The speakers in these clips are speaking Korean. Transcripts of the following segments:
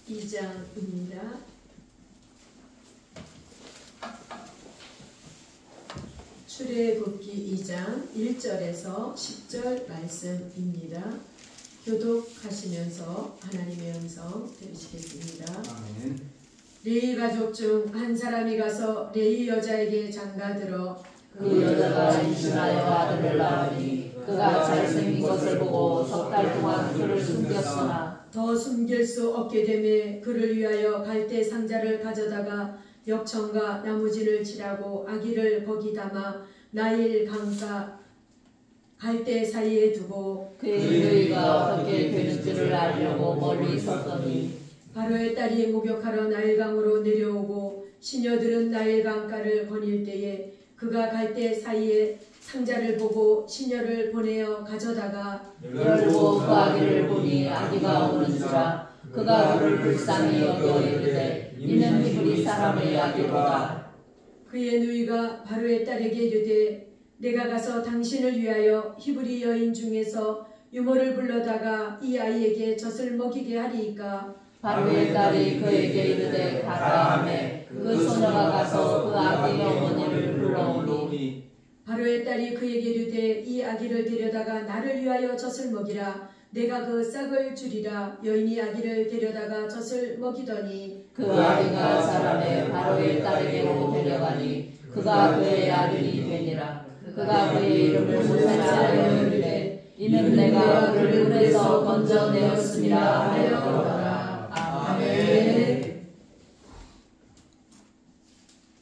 2장입니다. 출애굽기 2장 1절에서 10절 말씀입니다. 교독하시면서 하나님의 음성 들으시겠습니다. 아멘. 레위 가족 중 한 사람이 가서 레위 여자에게 장가들어 그 여자가 이스라엘 아들을 낳으니 그가 잘생긴 것을 보고 석 달 동안 그를 숨겼으나 더 숨길 수 없게 되매 그를 위하여 갈대 상자를 가져다가 역청과 나무진을 칠하고 아기를 거기 담아 나일 강가 갈대 사이에 두고 그의 너희가 어떻게 되는지를 알려고 멀리 있었더니 바로의 딸이 목욕하러 나일강으로 내려오고 시녀들은 나일강가를 거닐 때에 그가 갈대 사이에 상자를 보고 시녀를 보내어 가져다가 열고 그 아기를 보니 아기가 우는지라 그가 그를 불쌍히 여겨 이르되 이는 히브리 사람의 아기로다. 그의 누이가 바로의 딸에게 이르되 내가 가서 당신을 위하여 히브리 여인 중에서 유모를 불러다가 이 아이에게 젖을 먹이게 하리이까. 바로의 딸이 그에게 이르되 가라 하매 그 소녀가 가서 그 아기의 어머니를 불러오니 바로의 딸이 그에게 이르되 이 아기를 데려다가 나를 위하여 젖을 먹이라. 내가 그 싹을 주리라. 여인이 아기를 데려다가 젖을 먹이더니 그 아기가 자라매 바로의 딸에게로 데려가니 그가 그의 아들이 되니라. 그가 그의 이름을 모세라 이르되 이는 내가 그를 물에서 건져내었음이라 하였더라. 아멘.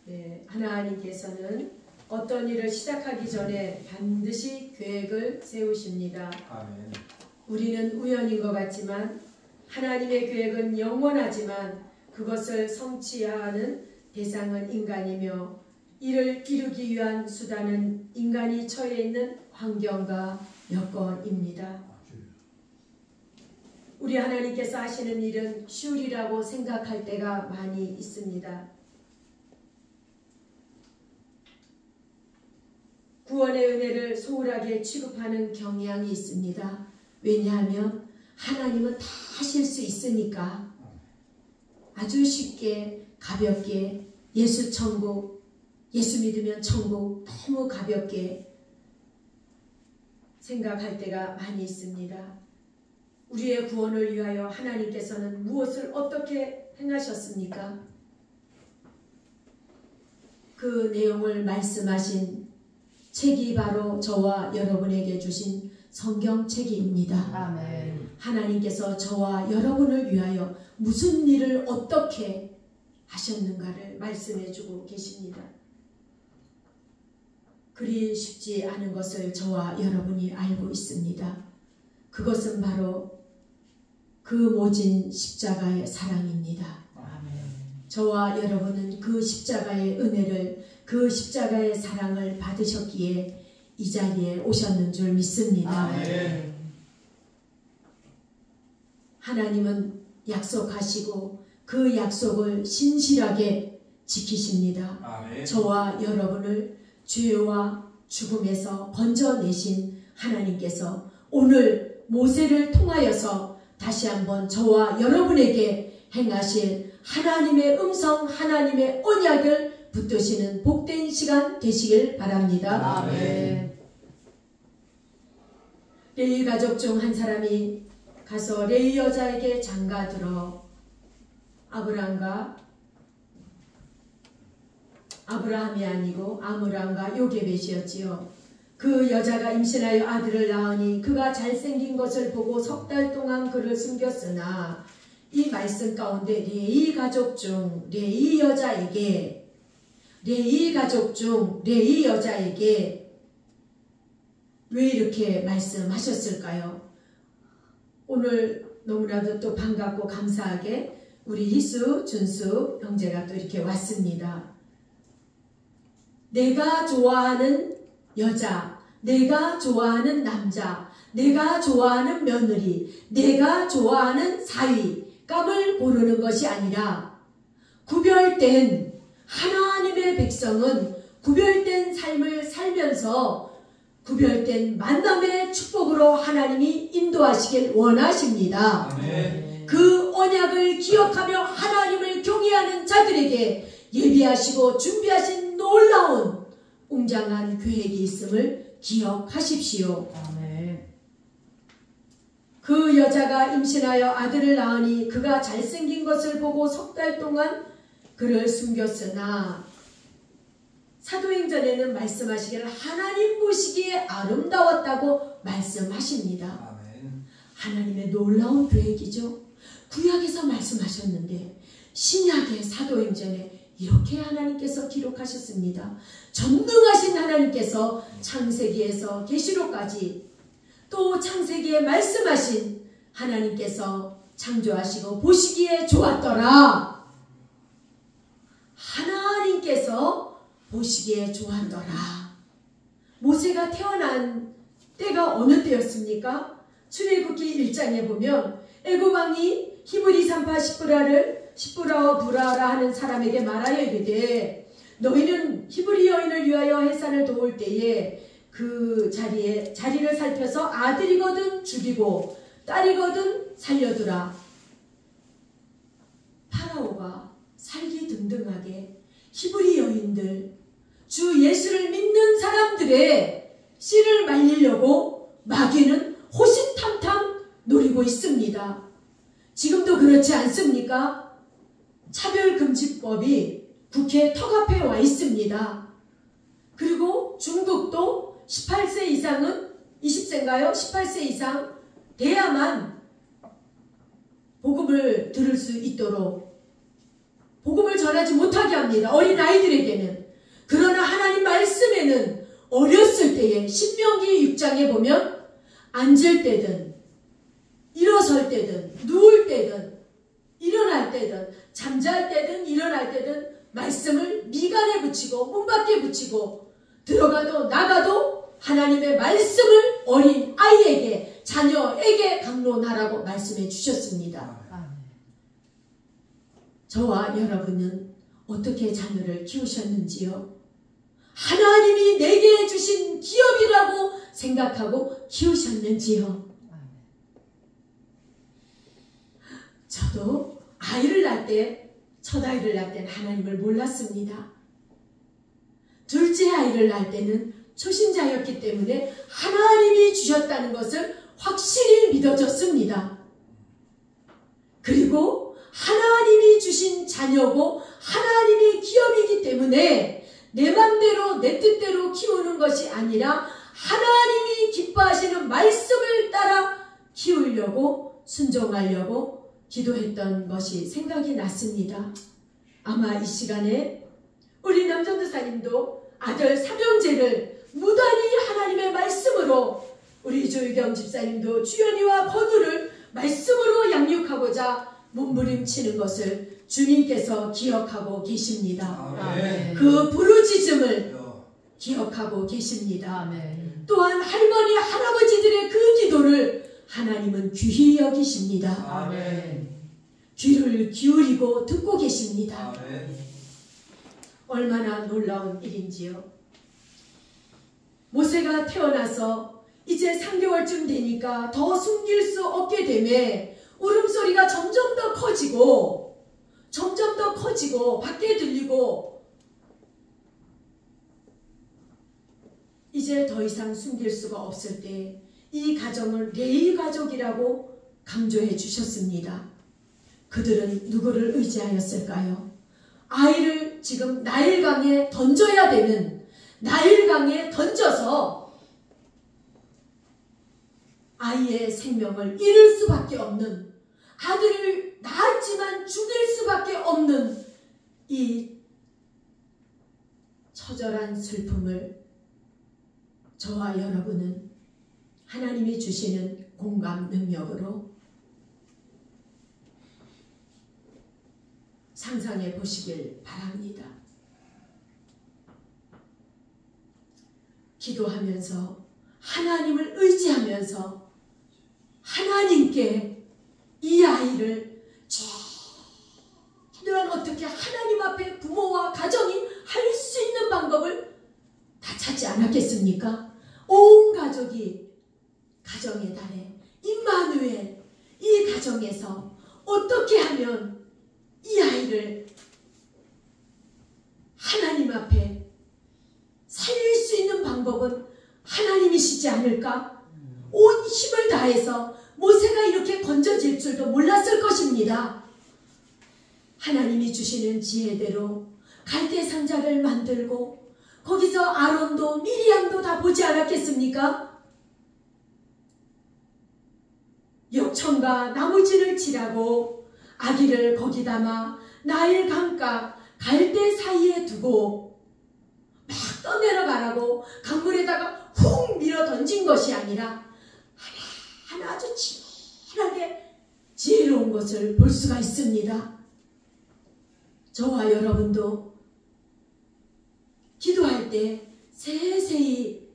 네, 하나님께서는 어떤 일을 시작하기 전에 반드시 계획을 세우십니다. 아멘. 우리는 우연인 것 같지만 하나님의 계획은 영원하지만 그것을 성취해야 하는 대상은 인간이며 이를 이루기 위한 수단은 인간이 처해 있는 환경과 여건입니다. 우리 하나님께서 하시는 일은 쉬우리라고 생각할 때가 많이 있습니다. 구원의 은혜를 소홀하게 취급하는 경향이 있습니다. 왜냐하면 하나님은 다 하실 수 있으니까 아주 쉽게 가볍게 예수 천국, 예수 믿으면 천국 너무 가볍게 생각할 때가 많이 있습니다. 우리의 구원을 위하여 하나님께서는 무엇을 어떻게 행하셨습니까? 그 내용을 말씀하신 책이 바로 저와 여러분에게 주신 성경책입니다. 아멘. 하나님께서 저와 여러분을 위하여 무슨 일을 어떻게 하셨는가를 말씀해주고 계십니다. 그리 쉽지 않은 것을 저와 여러분이 알고 있습니다. 그것은 바로 그 모진 십자가의 사랑입니다. 아멘. 저와 여러분은 그 십자가의 은혜를, 그 십자가의 사랑을 받으셨기에 이 자리에 오셨는 줄 믿습니다. 아멘. 하나님은 약속하시고 그 약속을 신실하게 지키십니다. 아멘. 저와 여러분을 죄와 죽음에서 건져내신 하나님께서 오늘 모세를 통하여서 다시 한번 저와 여러분에게 행하실 하나님의 음성, 하나님의 언약을 붙드시는 복된 시간 되시길 바랍니다. 아멘. 레위 가족 중 한 사람이 가서 레위 여자에게 장가들어 아브라함이 아니고 아므람과 요게벳이었지요. 그 여자가 임신하여 아들을 낳으니 그가 잘생긴 것을 보고 석 달 동안 그를 숨겼으나 이 말씀 가운데 레위 가족 중 레위 여자에게 왜 이렇게 말씀하셨을까요? 오늘 너무나도 또 반갑고 감사하게 우리 희수, 준수 형제가 또 이렇게 왔습니다. 내가 좋아하는 여자, 내가 좋아하는 남자, 내가 좋아하는 며느리, 내가 좋아하는 사위, 깜을 고르는 것이 아니라 구별된 하나님의 백성은 구별된 삶을 살면서 구별된 만남의 축복으로 하나님이 인도하시길 원하십니다. 아멘. 그 언약을 기억하며 하나님을 경외하는 자들에게 예비하시고 준비하신 놀라운 웅장한 계획이 있음을 기억하십시오. 아멘. 그 여자가 임신하여 아들을 낳으니 그가 잘생긴 것을 보고 3달 동안 그를 숨겼으나 사도행전에는 말씀하시기를 하나님 보시기에 아름다웠다고 말씀하십니다. 아멘. 하나님의 놀라운 계획이죠. 구약에서 말씀하셨는데 신약의 사도행전에 이렇게 하나님께서 기록하셨습니다. 전능하신 하나님께서 창세기에서 계시록까지 또 창세기에 말씀하신 하나님께서 창조하시고 보시기에 좋았더라. 하나님께서 보시기에 좋았더라. 모세가 태어난 때가 어느 때였습니까? 출애굽기 1장에 보면 애굽 왕이 히브리 산파 십브라와 부라라 하는 사람에게 말하여 이르되 너희는 히브리 여인을 위하여 해산을 도울 때에 그 자리를 살펴서 아들이거든 죽이고 딸이거든 살려두라. 파라오가 살기등등하게 히브리 여인들 주 예수를 믿는 사람들의 씨를 말리려고 마귀는 호시탐탐 노리고 있습니다. 지금도 그렇지 않습니까? 차별금지법이 국회 턱 앞에 와 있습니다. 그리고 중국도 18세 이상은 20세인가요? 18세 이상 돼야만 복음을 들을 수 있도록 복음을 전하지 못하게 합니다. 어린 아이들에게는. 그러나 하나님 말씀에는 어렸을 때에 신명기 6장에 보면 앉을 때든 일어설 때든 누울 때든 일어날 때든 잠잘 때든 일어날 때든 말씀을 미간에 붙이고 문밖에 붙이고 들어가도 나가도 하나님의 말씀을 어린 아이에게 자녀에게 강론하라고 말씀해 주셨습니다. 저와 여러분은 어떻게 자녀를 키우셨는지요? 하나님이 내게 주신 기업이라고 생각하고 키우셨는지요? 저도 아이를 낳을 때, 첫 아이를 낳을 때는 하나님을 몰랐습니다. 둘째 아이를 낳을 때는 초신자였기 때문에 하나님이 주셨다는 것을 확실히 믿어졌습니다. 그리고 하나님이 주신 자녀고 하나님의 기업이기 때문에 내 맘대로 내 뜻대로 키우는 것이 아니라 하나님이 기뻐하시는 말씀을 따라 키우려고 순종하려고 기도했던 것이 생각이 났습니다. 아마 이 시간에 우리 남전도사님도 아들 삼형제를 무단히 하나님의 말씀으로 우리 조유경 집사님도 주연이와 번우를 말씀으로 양육하고자 몸부림치는 것을 주님께서 기억하고 계십니다. 아멘. 그 부르짖음을 기억하고 계십니다. 아멘. 또한 할머니 할아버지들의 그 기도를 하나님은 귀히 여기십니다. 아멘. 귀를 기울이고 듣고 계십니다. 아멘. 얼마나 놀라운 일인지요. 모세가 태어나서 이제 3개월쯤 되니까 더 숨길 수 없게 되매 울음소리가 점점 더 커지고 밖에 들리고 이제 더 이상 숨길 수가 없을 때 이 가정을 레위 가족이라고 강조해 주셨습니다. 그들은 누구를 의지하였을까요? 아이를 지금 나일강에 던져야 되는 나일강에 던져서 아이의 생명을 잃을 수밖에 없는 아들을 낳았지만 죽일 수밖에 없는 이 처절한 슬픔을 저와 여러분은 하나님이 주시는 공감 능력으로 상상해 보시길 바랍니다. 기도하면서 하나님을 의지하면서 하나님께 이 아이를 최대한 어떻게 하나님 앞에 부모와 가정이 할 수 있는 방법을 다 찾지 않았겠습니까? 온 가족이 가정의 달에 임마누엘 이 가정에서 어떻게 하면 이 아이를 하나님 앞에 살릴 수 있는 방법은 하나님이시지 않을까? 온 힘을 다해서 모세가 이렇게 건져질 줄도 몰랐을 것입니다. 하나님이 주시는 지혜대로 갈대 상자를 만들고 거기서 아론도 미리암도 다 보지 않았겠습니까? 역청과 나무진을 칠하고 아기를 거기 담아 나일 강가 갈대 사이에 두고 막 떠내려가라고 강물에다가 훅 밀어 던진 것이 아니라 하나하나 아주 진하게 지혜로운 것을 볼 수가 있습니다. 저와 여러분도 기도할 때 세세히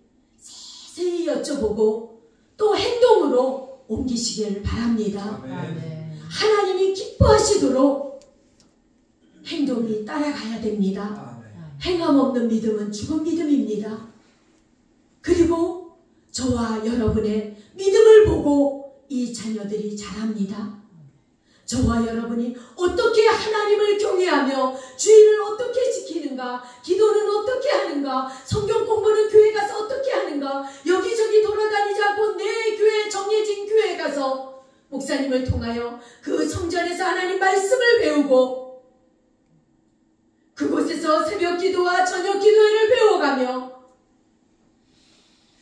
여쭤보고 또 행동으로 옮기시길 바랍니다. 아멘. 하나님이 기뻐하시도록 행동이 따라가야 됩니다. 행함 없는 믿음은 죽은 믿음입니다. 그리고 저와 여러분의 믿음을 보고 이 자녀들이 자랍니다. 저와 여러분이 어떻게 하나님을 경외하며 주의를 어떻게 지키는가, 기도는 어떻게 하는가, 성경 공부는 교회 가서 어떻게 하는가, 여기저기 돌아다니지 않고 내 교회, 정해진 교회에 가서 목사님을 통하여 그 성전에서 하나님 말씀을 배우고 그곳에서 새벽 기도와 저녁 기도회를 배워가며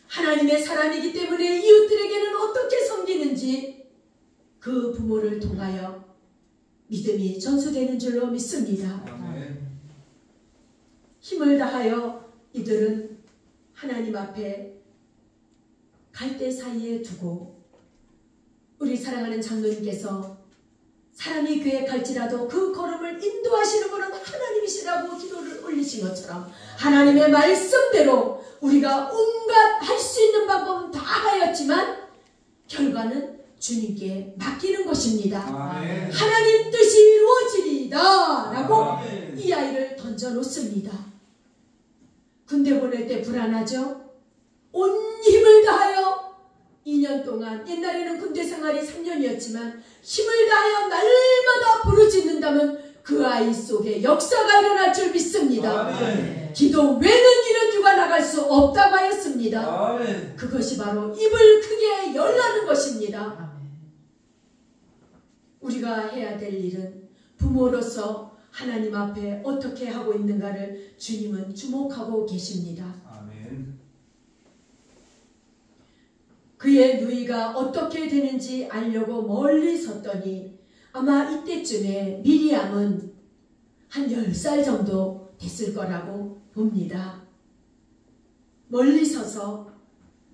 하나님의 사람이기 때문에 이웃들에게는 어떻게 섬기는지 그 부모를 통하여 믿음이 전수되는 줄로 믿습니다. 아멘. 힘을 다하여 이들은 하나님 앞에 갈대 사이에 두고 우리 사랑하는 장로님께서 사람이 교회 갈지라도 그 걸음을 인도하시는 분은 하나님이시라고 기도를 올리신 것처럼 하나님의 말씀대로 우리가 온갖 할 수 있는 방법은 다 하였지만 결과는 주님께 맡기는 것입니다. 아멘. 하나님 뜻이 이루어지리다 라고 아멘. 이 아이를 던져놓습니다. 군대 보낼 때 불안하죠? 온 힘을 다하여 2년 동안, 옛날에는 군대 생활이 3년이었지만 힘을 다하여 날마다 부르짖는다면 그 아이 속에 역사가 일어날 줄 믿습니다. 아멘. 기도 외는 이런 휴가 나갈 수 없다고 하였습니다. 아멘. 그것이 바로 입을 크게 열라는 것입니다. 우리가 해야 될 일은 부모로서 하나님 앞에 어떻게 하고 있는가를 주님은 주목하고 계십니다. 아멘. 그의 누이가 어떻게 되는지 알려고 멀리 섰더니 아마 이때쯤에 미리암은 한 10살 정도 됐을 거라고 봅니다. 멀리 서서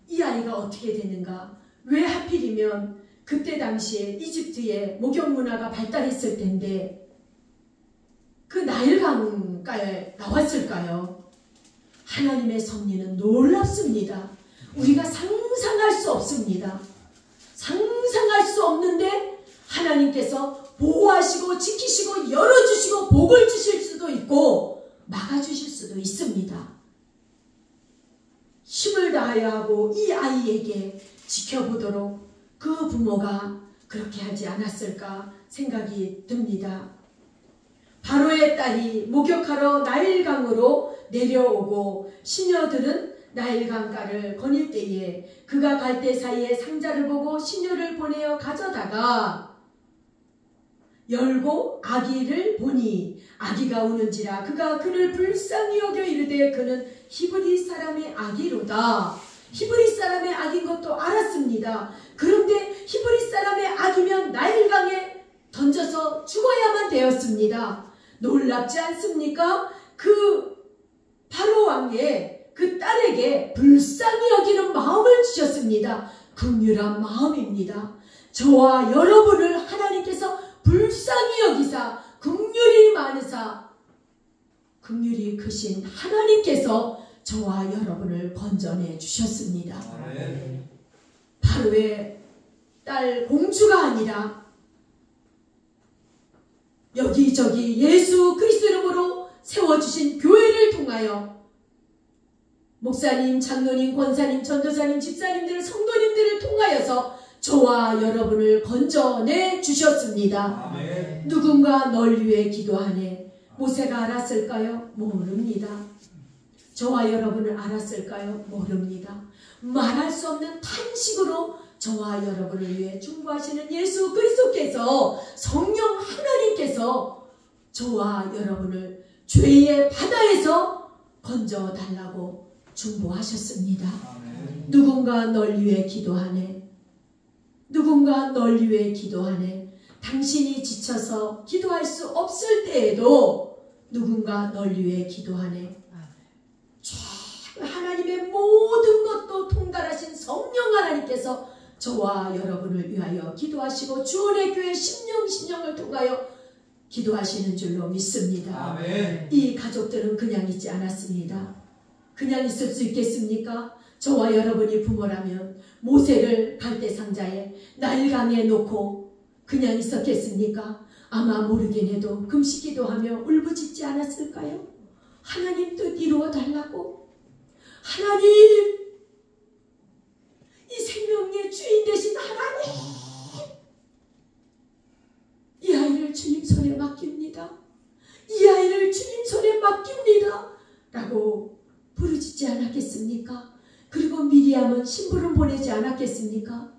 이 아이가 어떻게 되는가, 왜 하필이면 그때 당시에 이집트의 목욕 문화가 발달했을 텐데 그 나일강가에 나왔을까요? 하나님의 섭리는 놀랍습니다. 우리가 상상할 수 없습니다. 상상할 수 없는데 하나님께서 보호하시고 지키시고 열어주시고 복을 주실 수도 있고 막아주실 수도 있습니다. 힘을 다하여 하고 이 아이에게 지켜보도록 그 부모가 그렇게 하지 않았을까 생각이 듭니다. 바로의 딸이 목욕하러 나일강으로 내려오고 시녀들은 나일강가를 거닐 때에 그가 갈대 사이에 상자를 보고 시녀를 보내어 가져다가 열고 아기를 보니 아기가 우는지라 그가 그를 불쌍히 여겨 이르되 그는 히브리 사람의 아기로다. 히브리 사람의 아기인 것도 알았습니다. 그런데 히브리 사람의 아기면 나일강에 던져서 죽어야만 되었습니다. 놀랍지 않습니까? 그 바로 왕의 그 딸에게 불쌍히 여기는 마음을 주셨습니다. 긍휼한 마음입니다. 저와 여러분을 하나님께서 불쌍히 여기사 긍휼이 많으사 긍휼이 크신 하나님께서 저와 여러분을 건져내 주셨습니다. 아멘. 바로의 딸 공주가 아니라 여기저기 예수 그리스도 이름으로 세워주신 교회를 통하여 목사님, 장로님, 권사님, 전도사님, 집사님들, 성도님들을 통하여서 저와 여러분을 건져내 주셨습니다. 아멘. 누군가 널 위해 기도하네. 모세가 알았을까요? 모릅니다. 저와 여러분을 알았을까요? 모릅니다. 말할 수 없는 탄식으로 저와 여러분을 위해 중보하시는 예수 그리스도께서, 성령 하나님께서 저와 여러분을 죄의 바다에서 건져달라고 중보하셨습니다. 아멘. 누군가 널 위해 기도하네. 누군가 널 위해 기도하네. 당신이 지쳐서 기도할 수 없을 때에도 누군가 널 위해 기도하네. 하나님의 모든 것도 통달하신 성령 하나님께서 저와 여러분을 위하여 기도하시고 주원의 교회 심령을 통하여 기도하시는 줄로 믿습니다. 아멘. 이 가족들은 그냥 있지 않았습니다. 그냥 있을 수 있겠습니까? 저와 여러분이 부모라면 모세를 갈대상자에 나일강에 놓고 그냥 있었겠습니까? 아마 모르긴 해도 금식기도하며 울부짖지 않았을까요? 하나님 뜻 이루어 달라고. 하나님, 이 생명의 주인 되신 하나님, 이 아이를 주님 손에 맡깁니다. 이 아이를 주님 손에 맡깁니다. 라고 부르짖지 않았겠습니까? 그리고 미리암은 심부름 보내지 않았겠습니까?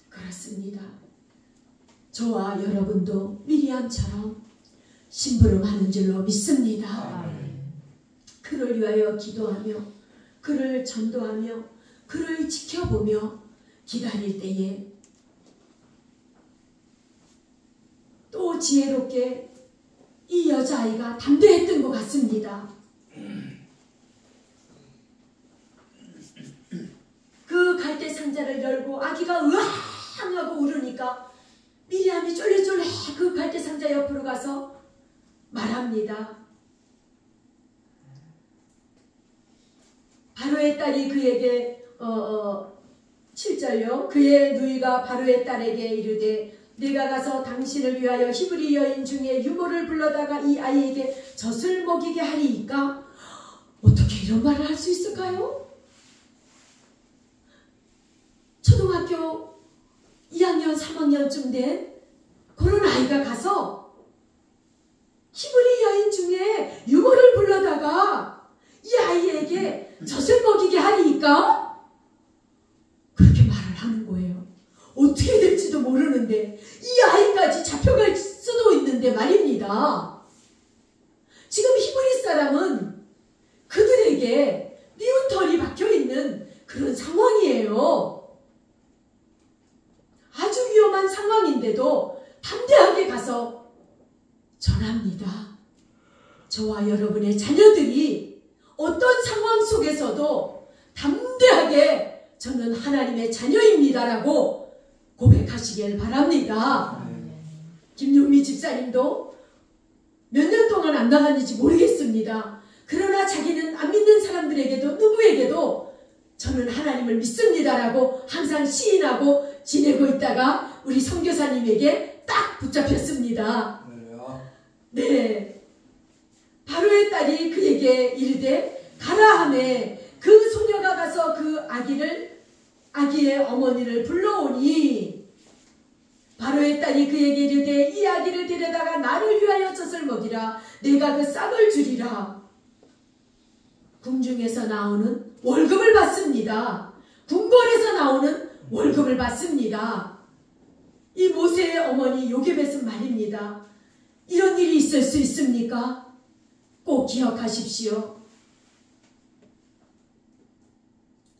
그렇습니다. 저와 여러분도 미리암처럼 심부름하는 줄로 믿습니다. 그를 위하여 기도하며 그를 전도하며 그를 지켜보며 기다릴 때에 또 지혜롭게 이 여자아이가 담대했던 것 같습니다. 그 갈대 상자를 열고 아기가 으앙 하고 울으니까 미리암이 쫄래쫄래 그 갈대 상자 옆으로 가서 말합니다. 바로의 딸이 그에게 7절요. 그의 누이가 바로의 딸에게 이르되 네가 가서 당신을 위하여 히브리 여인 중에 유모를 불러다가 이 아이에게 젖을 먹이게 하리이까? 어떻게 이런 말을 할 수 있을까요? 초등학교 2학년 3학년쯤 된 그런 아이가 가서 히브리 여인 중에 유모를 불러다가 이 아이에게 젖을 먹이게 하리이까? 그렇게 말을 하는 거예요. 어떻게 될지도 모르는데 이 아이까지 잡혀갈 수도 있는데 말입니다. 지금 히브리 사람은 그들에게 미운 털이 박혀있는 그런 상황이에요. 아주 위험한 상황인데도 담대하게 가서 전합니다. 저와 여러분의 자녀들이 어떤 상황 속에서도 담대하게 저는 하나님의 자녀입니다라고 고백하시길 바랍니다. 김용미 집사님도 몇 년 동안 안 나갔는지 모르겠습니다. 그러나 자기는 안 믿는 사람들에게도 누구에게도 저는 하나님을 믿습니다라고 항상 시인하고 지내고 있다가 우리 선교사님에게 딱 붙잡혔습니다. 네, 바로의 딸이 그에게 이르되 가라 하매 그 소녀가 가서 그 아기의 어머니를 불러오니 바로의 딸이 그에게 이르되 이 아기를 데려다가 나를 위하여 젖을 먹이라. 내가 그 싹을 주리라. 궁중에서 나오는 월급을 받습니다. 궁궐에서 나오는 월급을 받습니다. 이 모세의 어머니 요게벳은 말입니다. 이런 일이 있을 수 있습니까? 꼭 기억하십시오.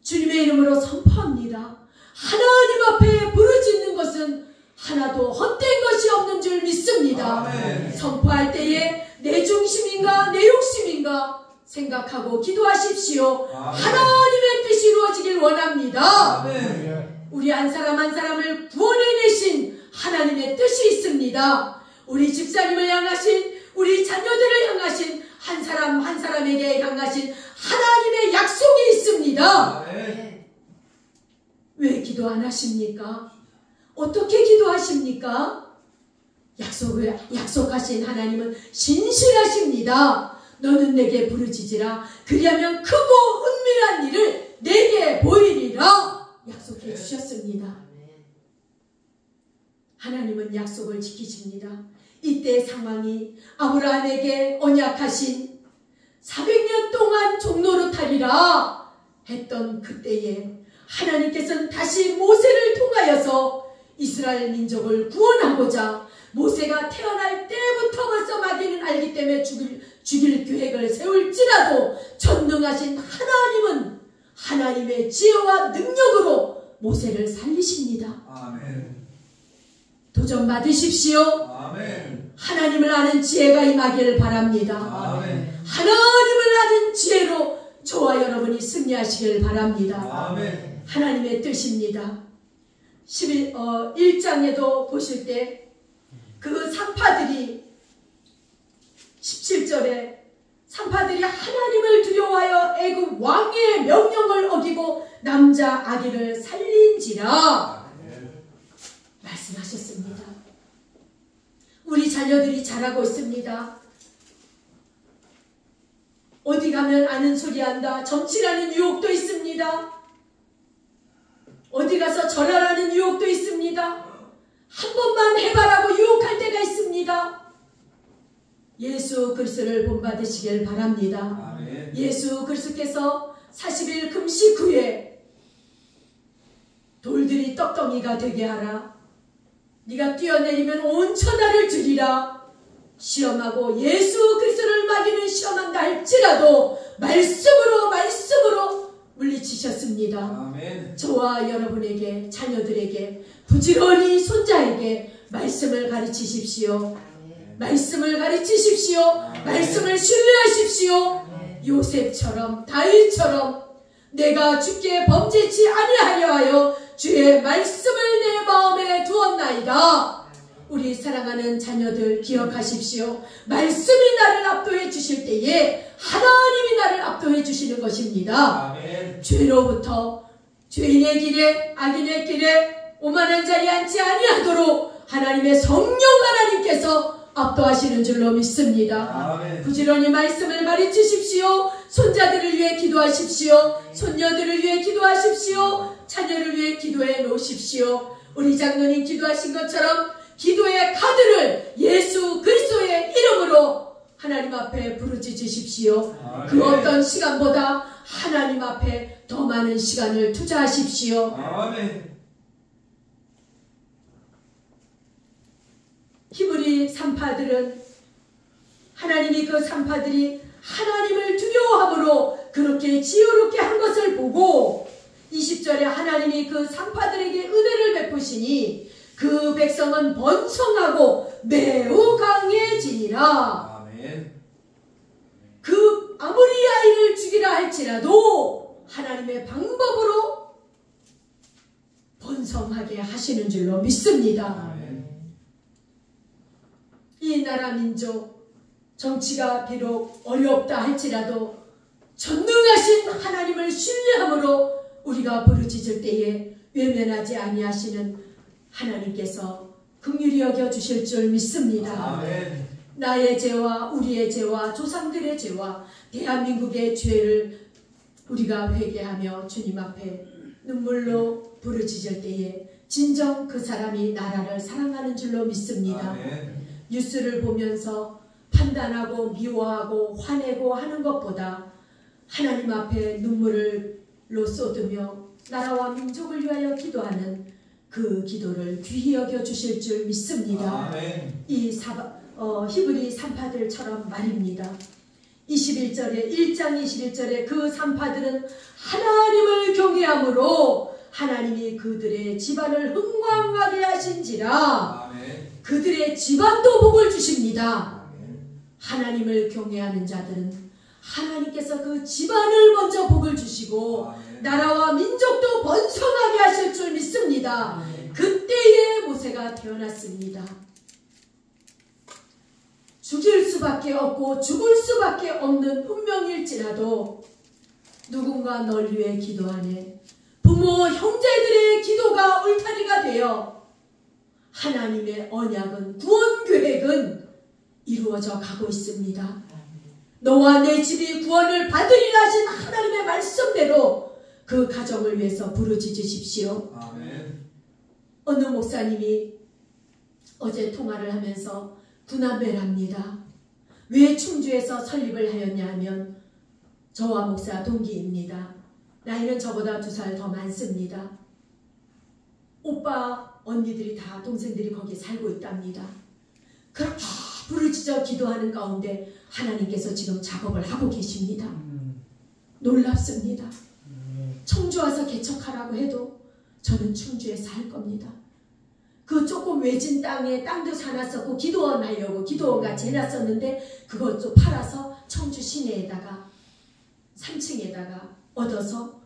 주님의 이름으로 선포합니다. 하나님 앞에 부르짖는 것은 하나도 헛된 것이 없는 줄 믿습니다. 아멘. 선포할 때에 내 중심인가 내 욕심인가 생각하고 기도하십시오. 아멘. 하나님의 뜻이 이루어지길 원합니다. 아멘. 우리 한 사람 한 사람을 구원해내신 하나님의 뜻이 있습니다. 우리 집사님을 향하신, 우리 자녀들을 향하신, 한 사람 한 사람에게 향하신 하나님의 약속이 있습니다. 아멘. 왜 기도 안 하십니까? 어떻게 기도하십니까? 약속하신 하나님은 신실하십니다. 너는 내게 부르짖으라. 그리하면 크고 은밀한 일을 내게 보이리라. 약속해 주셨습니다. 믿습니다. 하나님은 약속을 지키십니다. 이때 상황이 아브라함에게 언약하신 400년 동안 종노릇하리라 했던 그때에 하나님께서는 다시 모세를 통하여서 이스라엘 민족을 구원하고자 모세가 태어날 때부터 벌써 마귀는 알기 때문에 죽일 계획을 세울지라도 전능하신 하나님은 하나님의 지혜와 능력으로 모세를 살리십니다. 아멘. 도전 받으십시오. 아멘. 하나님을 아는 지혜가 임하기를 바랍니다. 아멘. 하나님을 아는 지혜로 저와 여러분이 승리하시길 바랍니다. 아멘. 하나님의 뜻입니다. 1장에도 보실 때 그 산파들이 17절에 산파들이 하나님을 두려워하여 애굽 왕의 명령을 어기고 남자 아기를 살린지라 말씀하셨습니다. 우리 자녀들이 잘하고 있습니다. 어디 가면 아는 소리 한다. 정치라는 유혹도 있습니다. 어디 가서 절하라는 유혹도 있습니다. 한 번만 해봐라고 유혹할 때가 있습니다. 예수 그리스도를 본받으시길 바랍니다. 아멘. 예수 그리스도께서 40일 금식 후에 돌들이 떡덩이가 되게 하라. 네가 뛰어내리면 온 천하를 주리라. 시험하고 예수 그리스도를 막이는 시험한다 할지라도 말씀으로 물리치셨습니다. 아멘. 저와 여러분에게, 자녀들에게, 부지런히 손자에게 말씀을 가르치십시오. 말씀을 가르치십시오. 말씀을 신뢰하십시오. 요셉처럼 다윗처럼 내가 주께 범죄치 아니하려 하여 주의 말씀을 내 마음에 두었나이다. 우리 사랑하는 자녀들 기억하십시오. 말씀이 나를 압도해 주실 때에 하나님이 나를 압도해 주시는 것입니다. 아멘. 죄로부터 죄인의 길에 악인의 길에 오만한 자리에 앉지 아니하도록 하나님의 성령 하나님께서 압도하시는 줄로 믿습니다. 아멘. 부지런히 말씀을 가르치십시오. 손자들을 위해 기도하십시오. 손녀들을 위해 기도하십시오. 자녀를 위해 기도해 놓으십시오. 우리 장로님 기도하신 것처럼 기도의 카드를 예수 그리스도의 이름으로 하나님 앞에 부르짖으십시오. 그 어떤 시간보다 하나님 앞에 더 많은 시간을 투자하십시오. 아멘. 히브리 산파들은 하나님이 그 산파들이 하나님을 두려워함으로 그렇게 지혜롭게 한 것을 보고 20절에 하나님이 그 산파들에게 은혜를 베푸시니 그 백성은 번성하고 매우 강해지니라. 아멘. 그 아무리 아이를 죽이라 할지라도 하나님의 방법으로 번성하게 하시는 줄로 믿습니다. 아멘. 이 나라 민족 정치가 비록 어렵다 할지라도 전능하신 하나님을 신뢰함으로 우리가 부르짖을 때에 외면하지 아니하시는 하나님께서 긍휼히 여겨 주실 줄 믿습니다. 아멘. 나의 죄와 우리의 죄와 조상들의 죄와 대한민국의 죄를 우리가 회개하며 주님 앞에 눈물로 부르짖을 때에 진정 그 사람이 나라를 사랑하는 줄로 믿습니다. 아멘. 뉴스를 보면서 판단하고 미워하고 화내고 하는 것보다 하나님 앞에 눈물로 쏟으며 나라와 민족을 위하여 기도하는 그 기도를 귀히 여겨 주실 줄 믿습니다. 아멘. 이 히브리 산파들처럼 말입니다. 21절에 1장 21절에 그 산파들은 하나님을 경외함으로 하나님이 그들의 집안을 흥왕하게 하신지라. 아멘. 그들의 집안도 복을 주십니다. 아멘. 하나님을 경외하는 자들은 하나님께서 그 집안을 먼저 복을 주시고 아멘. 나라와 민족도 번성하게 하실 줄 믿습니다. 그때에 모세가 태어났습니다. 죽일 수밖에 없고 죽을 수밖에 없는 운명일지라도 누군가 널 위해 기도하네. 부모 형제들의 기도가 울타리가 되어 하나님의 언약은 구원 계획은 이루어져 가고 있습니다. 너와 내 집이 구원을 받으리라 하신 하나님의 말씀대로 그 가정을 위해서 부르짖으십시오. 아멘. 어느 목사님이 어제 통화를 하면서 구남매랍니다. 왜 충주에서 설립을 하였냐 하면 저와 목사 동기입니다. 나이는 저보다 2살 더 많습니다. 오빠 언니들이 다 동생들이 거기에 살고 있답니다. 그렇게 부르짖어 기도하는 가운데 하나님께서 지금 작업을 하고 계십니다. 놀랍습니다. 청주 와서 개척하라고 해도 저는 충주에 살 겁니다. 그 조금 외진 땅에 땅도 사놨었고 기도원 하려고 기도원 같이 해놨었는데 그것 좀 팔아서 청주 시내에다가 3층에다가 얻어서,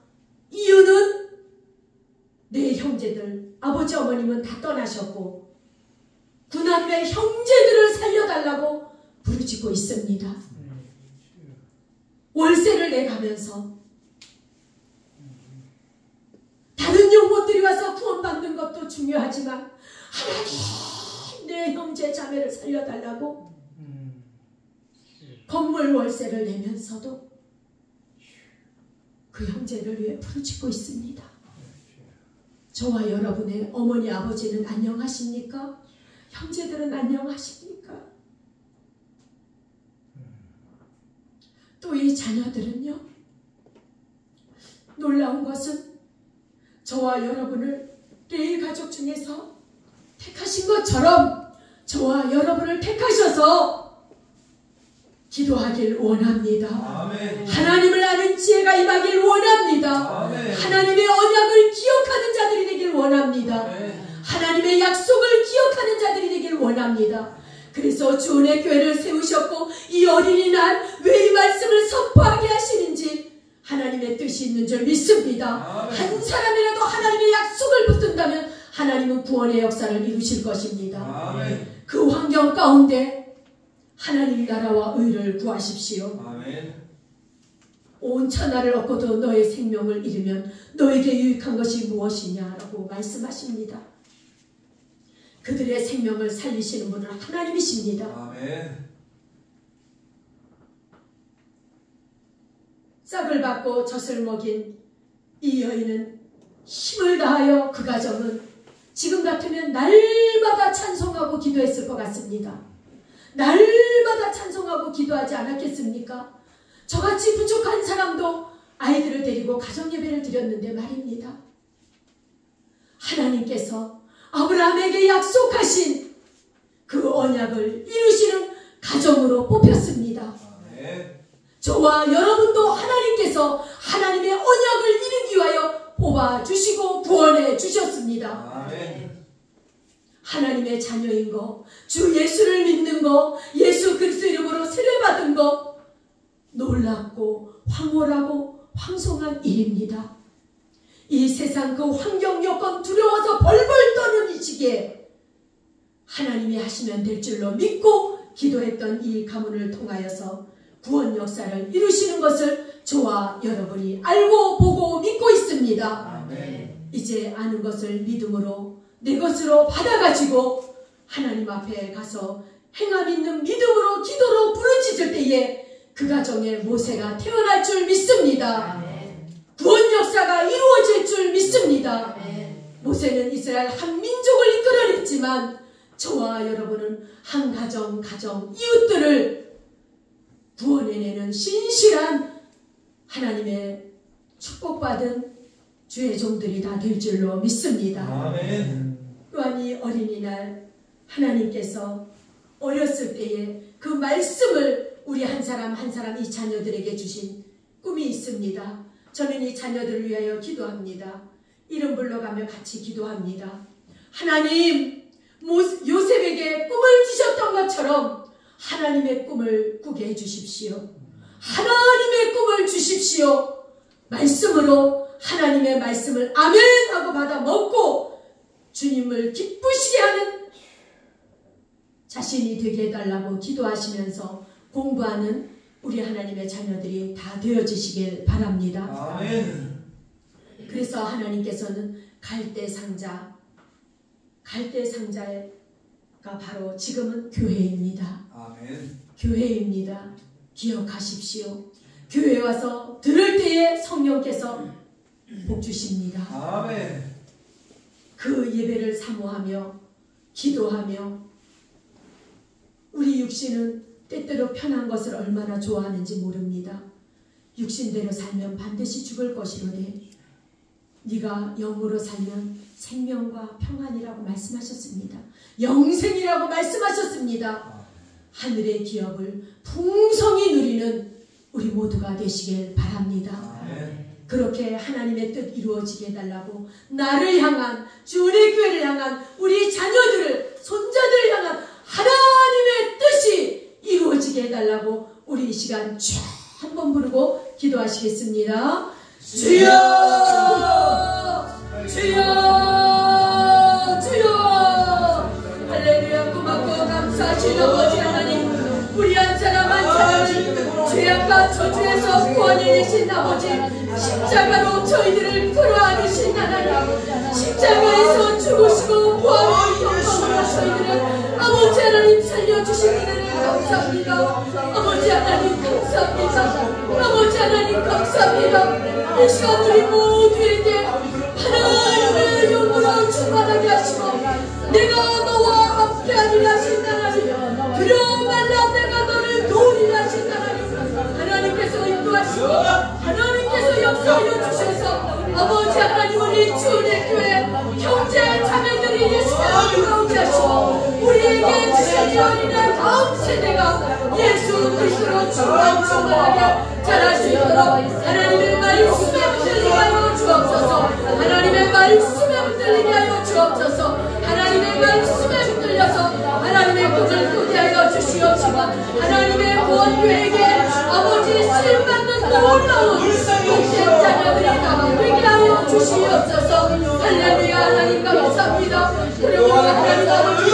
이유는 내 형제들, 아버지 어머님은 다 떠나셨고 구남매 형제들을 살려달라고 부르짖고 있습니다. 월세를 내가면서 다른 영혼들이 와서 구원받는 것도 중요하지만 하나님 내 형제 자매를 살려달라고 건물 월세를 내면서도 그 형제를 위해 부르짖고 있습니다. 저와 여러분의 어머니 아버지는 안녕하십니까? 형제들은 안녕하십니까? 또 이 자녀들은요? 놀라운 것은 저와 여러분을 레위 가족 중에서 택하신 것처럼 저와 여러분을 택하셔서 기도하길 원합니다. 아멘. 하나님을 아는 지혜가 임하길 원합니다. 아멘. 하나님의 언약을 기억하는 자들이 되길 원합니다. 아멘. 하나님의 약속을 기억하는 자들이 되길 원합니다. 그래서 주은혜 교회를 세우셨고 이 어린이날 왜 이 말씀을 선포하게 하시는지 하나님의 뜻이 있는 줄 믿습니다. 아멘. 한 사람이라도 하나님의 약속을 붙든다면 하나님은 구원의 역사를 이루실 것입니다. 아멘. 그 환경 가운데 하나님 나라와 의를 구하십시오. 아멘. 온 천하를 얻고도 너의 생명을 잃으면 너에게 유익한 것이 무엇이냐라고 말씀하십니다. 그들의 생명을 살리시는 분은 하나님이십니다. 아멘. 싹을 받고 젖을 먹인 이 여인은 힘을 다하여 그 가정은 지금 같으면 날마다 찬송하고 기도했을 것 같습니다. 날마다 찬송하고 기도하지 않았겠습니까? 저같이 부족한 사람도 아이들을 데리고 가정예배를 드렸는데 말입니다. 하나님께서 아브라함에게 약속하신 그 언약을 이루시는 가정으로 뽑혔습니다. 아멘. 저와 여러분도 하나님께서 하나님의 언약을 이루기 위하여 뽑아주시고 구원해 주셨습니다. 아멘. 하나님의 자녀인 거, 주 예수를 믿는 거, 예수 그리스도 이름으로 세례받은 거 놀랍고 황홀하고 황송한 일입니다. 이 세상 그 환경 여건 두려워서 벌벌 떠는 이 시기에 하나님이 하시면 될 줄로 믿고 기도했던 이 가문을 통하여서 구원 역사를 이루시는 것을 저와 여러분이 알고 보고 믿고 있습니다. 아멘. 이제 아는 것을 믿음으로 내 것으로 받아가지고 하나님 앞에 가서 행함 있는 믿음으로 기도로 부르짖을 때에 그 가정에 모세가 태어날 줄 믿습니다. 아멘. 구원 역사가 이루어질 줄 믿습니다. 아멘. 모세는 이스라엘 한 민족을 이끌어냈지만 저와 여러분은 한 가정 이웃들을 구원해내는 신실한 하나님의 축복받은 주의 종들이 다 될 줄로 믿습니다. 아멘. 또한 이 어린이날 하나님께서 어렸을 때에 그 말씀을 우리 한 사람 한 사람 이 자녀들에게 주신 꿈이 있습니다. 저는 이 자녀들을 위하여 기도합니다. 이름 불러가며 같이 기도합니다. 하나님, 요셉에게 꿈을 주셨던 것처럼 하나님의 꿈을 꾸게 해주십시오. 하나님의 꿈을 주십시오. 말씀으로 하나님의 말씀을 아멘 하고 받아 먹고 주님을 기쁘시게 하는 자신이 되게 해달라고 기도하시면서 공부하는 우리 하나님의 자녀들이 다 되어지시길 바랍니다. 아멘. 그래서 하나님께서는 갈대 상자가 바로 지금은 교회입니다. 아멘. 교회입니다. 기억하십시오. 교회 와서 들을 때에 성령께서 복 주십니다. 아멘. 그 예배를 사모하며 기도하며 우리 육신은 때때로 편한 것을 얼마나 좋아하는지 모릅니다. 육신대로 살면 반드시 죽을 것이로되 네가 영으로 살면 생명과 평안이라고 말씀하셨습니다. 영생이라고 말씀하셨습니다. 하늘의 기업을 풍성히 누리는 우리 모두가 되시길 바랍니다. 그렇게 하나님의 뜻 이루어지게 해달라고 나를 향한 주의 교회를 향한 우리 자녀들을 손자들을 향한 하나님의 뜻이 이루어지게 해달라고 우리 이 시간 쫙 한번 부르고 기도하시겠습니다. 주여 주여 주여 할렐루야. 고맙고 감사하신 아버지 하나님, 우리 한 사람 한 사람을 죄악과 저주에서 구원해내신 아버지, 십자가로 저희들을 끌어안으신 하나님, 십자가에서 죽으시고 부활의 영광으로 저희들을 아버지 하나님 살려주신 은혜를 감사합니다. 아버지 하나님 감사합니다. 아버지 하나님 감사합니다. 이 시간 우리 모두에게 하나님의 영으로 충만하게 하시고 내가 너와 함께하리라 하신 하나님, 두려워말라 내가 너를 도우리라 하신 하나님, 하나님께서 인도하시고 하나님께서 역사하여 주셔서 아버지 하나님 우리 주의 교회 형제 자매들이 예수께로 돌아오게 하시고 우리에게 주신 어린아 다음 세대가 예수 그리스도로 충만하게 자랄 수 있도록 하나님의 말씀에 붙들리게 하여 주옵소서. 하나님의 말씀에 붙들리게 하여 주옵소서. 하나님의 말씀에 붙들려서 하나님의 꿈을 꾸게 하여 주시옵시고 하나님의 구원교회에게 아버지 쓰임받는 놀라운 복된 자녀들이 되게 하여 주시옵소서. 할렐루야. 하나님 감사합니다. 그리고 하나님 아버지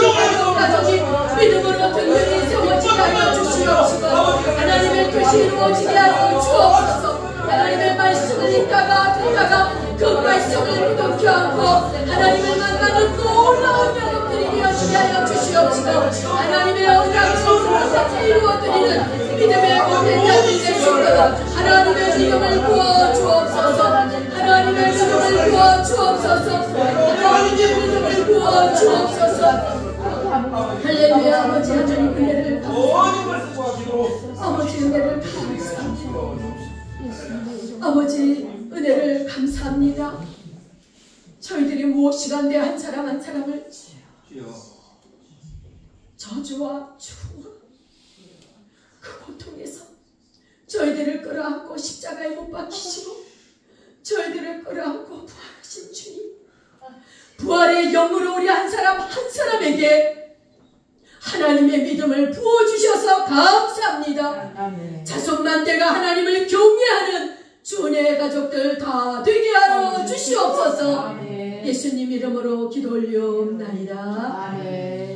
가족이 믿음으로 든든히 세워지게 하여 주시옵시고 하나님의 뜻이 이루어지게 하여 주옵소서. 하나님의 말씀을 읽다가 듣다가 그 말씀을 무덤 켜안고 하나님을 만나는 놀라운 영혼들이 되어지게 하여 주시옵시고 하나님의 언약을 이루어드리는 믿음의 복된 자들이 되시도록 하나님의 믿음을 부어 주옵소서. 하나님의 믿음을 부어 주옵소서. 하나님의 믿음을 부어 주옵소서. 할렐루야. 아버지 하나님 은혜를 감사합니다. 아버지 은혜를 감사합니다. 아버지 은혜를 감사합니다. 저희들이 무엇이간 내 한 사람 한 사람을 저주와 추와 그 고통에서 저희들을 끌어안고 십자가에 못 박히시고 저희들을 끌어안고 부활하신 주님, 부활의 영으로 우리 한 사람 한 사람에게 하나님의 믿음을 부어주셔서 감사합니다. 아멘. 자손만대가 하나님을 경외하는 주의 가족들 다 되게 하여 주시옵소서. 아멘. 예수님 이름으로 기도 올리옵나이다. 아멘.